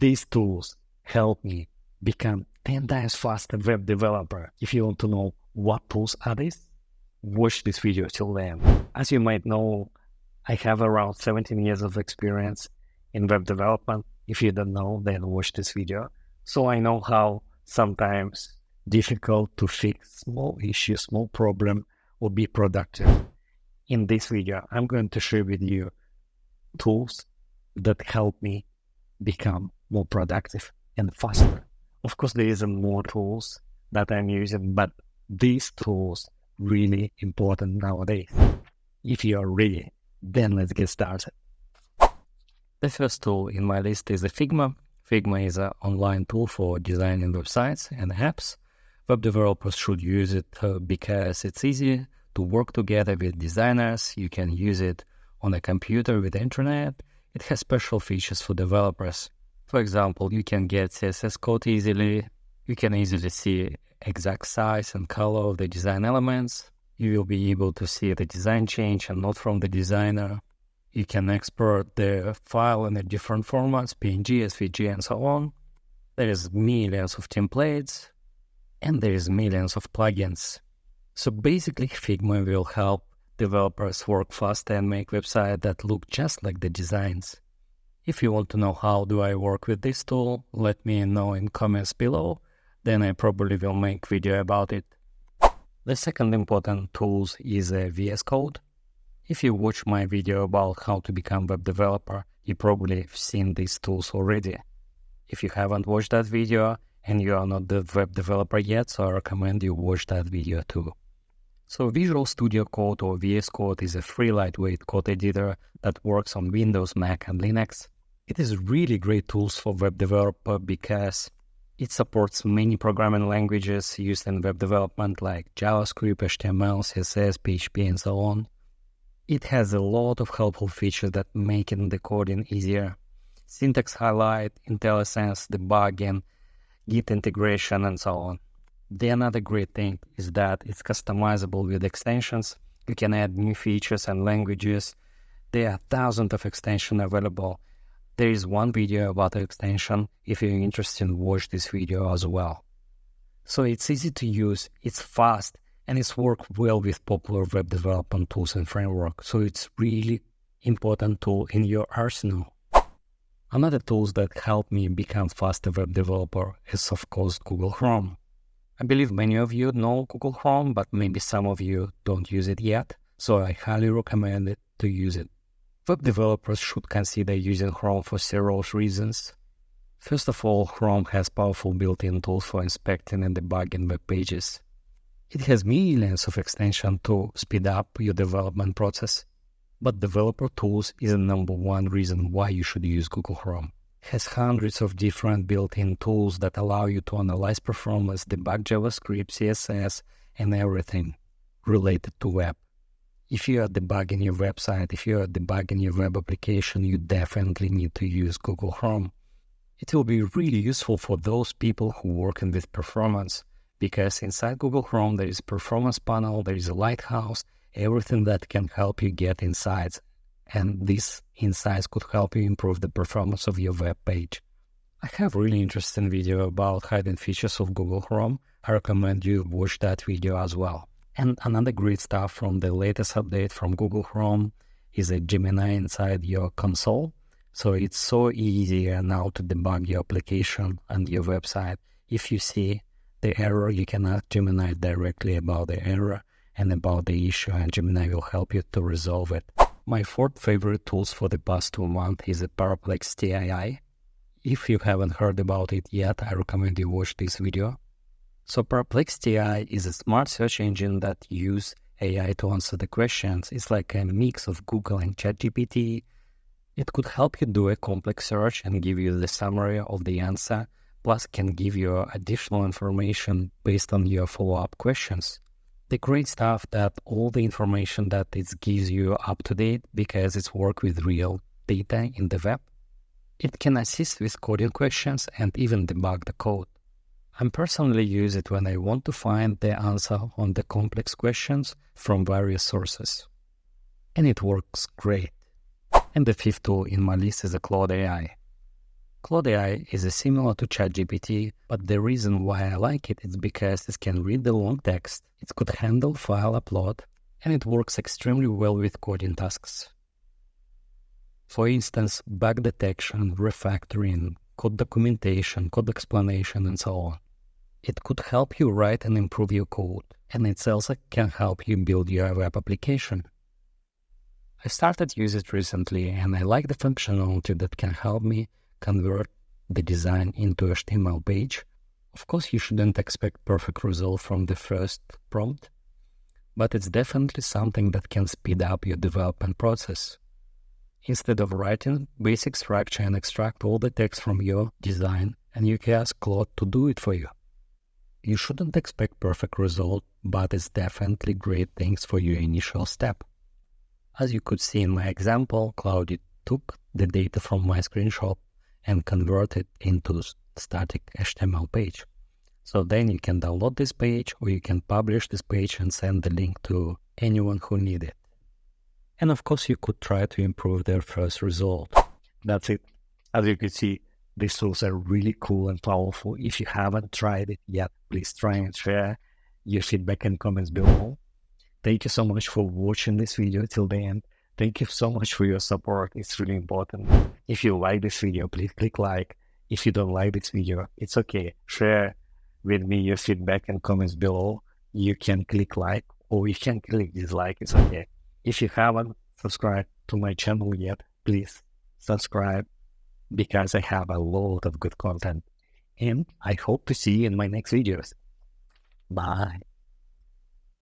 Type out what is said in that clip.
These tools help me become 10 times faster web developer. If you want to know what tools are these, watch this video till then. As you might know, I have around 17 years of experience in web development. If you don't know, then watch this video. So I know how sometimes difficult to fix small issue, small problem, or be productive. In this video, I'm going to share with you tools that help me become more productive and faster. Of course, there is more tools that I'm using, but these tools really important nowadays. If you are ready, then let's get started. The first tool in my list is Figma. Figma is an online tool for designing websites and apps. Web developers should use it because it's easy to work together with designers. You can use it on a computer with the internet. It has special features for developers. For example, you can get CSS code easily. You can easily see exact size and color of the design elements. You will be able to see the design change and not from the designer. You can export the file in the different formats, PNG, SVG, and so on. There is millions of templates, and there is millions of plugins. So basically, Figma will help developers work faster and make websites that look just like the designs. If you want to know how do I work with this tool, let me know in comments below. Then I probably will make video about it. The second important tool is VS Code. If you watch my video about how to become web developer, you probably have seen these tools already. If you haven't watched that video and you are not the web developer yet, so I recommend you watch that video too. So Visual Studio Code or VS Code is a free lightweight code editor that works on Windows, Mac and Linux. It is really great tools for web developer because it supports many programming languages used in web development like JavaScript, HTML, CSS, PHP and so on. It has a lot of helpful features that make the coding easier. Syntax highlight, IntelliSense, debugging, Git integration and so on. The another great thing is that it's customizable with extensions. You can add new features and languages. There are thousands of extensions available. There is one video about the extension. If you're interested, watch this video as well. So it's easy to use, it's fast, and it's works well with popular web development tools and frameworks. So it's really important tool in your arsenal. Another tools that help me become faster web developer is of course Google Chrome. I believe many of you know Google Chrome, but maybe some of you don't use it yet. So I highly recommend it to use it. Web developers should consider using Chrome for several reasons. First of all, Chrome has powerful built-in tools for inspecting and debugging web pages. It has millions of extensions to speed up your development process. But developer tools is the number one reason why you should use Google Chrome. It has hundreds of different built-in tools that allow you to analyze performance, debug JavaScript, CSS, and everything related to web. If you are debugging your website, if you are debugging your web application, you definitely need to use Google Chrome. It will be really useful for those people who work with performance, because inside Google Chrome there is a performance panel, there is a lighthouse, everything that can help you get insights. And these insights could help you improve the performance of your web page. I have a really interesting video about hidden features of Google Chrome. I recommend you watch that video as well. And another great stuff from the latest update from Google Chrome is a Gemini inside your console. So it's so easy now to debug your application and your website. If you see the error, you can ask Gemini directly about the error and about the issue, and Gemini will help you to resolve it. My fourth favorite tools for the past 2 months is Perplexity AI. If you haven't heard about it yet, I recommend you watch this video. So Perplexity AI is a smart search engine that uses AI to answer the questions. It's like a mix of Google and ChatGPT. It could help you do a complex search and give you the summary of the answer, plus can give you additional information based on your follow-up questions. The great stuff that all the information that it gives you up to date because it's work with real data in the web. It can assist with coding questions and even debug the code. I personally use it when I want to find the answer on the complex questions from various sources. And it works great. And the fifth tool in my list is Claude AI. Claude AI is similar to ChatGPT, but the reason why I like it is because it can read the long text, it could handle file upload, and it works extremely well with coding tasks. For instance, bug detection, refactoring, code documentation, code explanation, and so on. It could help you write and improve your code, and it also can help you build your web application. I started using it recently, and I like the functionality that can help me convert the design into HTML page. Of course, you shouldn't expect perfect result from the first prompt, but it's definitely something that can speed up your development process. Instead of writing basic structure and extract all the text from your design, and you can ask Claude to do it for you. You shouldn't expect perfect result, but it's definitely great things for your initial step. As you could see in my example, Claude took the data from my screenshot and converted it into static HTML page. So then you can download this page, or you can publish this page and send the link to anyone who needs it. And of course, you could try to improve their first result. That's it. As you can see, these tools are really cool and powerful. If you haven't tried it yet, please try and share your feedback and comments below. Thank you so much for watching this video till the end. Thank you so much for your support. It's really important. If you like this video, please click like. If you don't like this video, it's okay. Share with me your feedback and comments below. You can click like, or you can click dislike. It's okay. If you haven't subscribed to my channel yet, please subscribe, because I have a lot of good content. And I hope to see you in my next videos. Bye.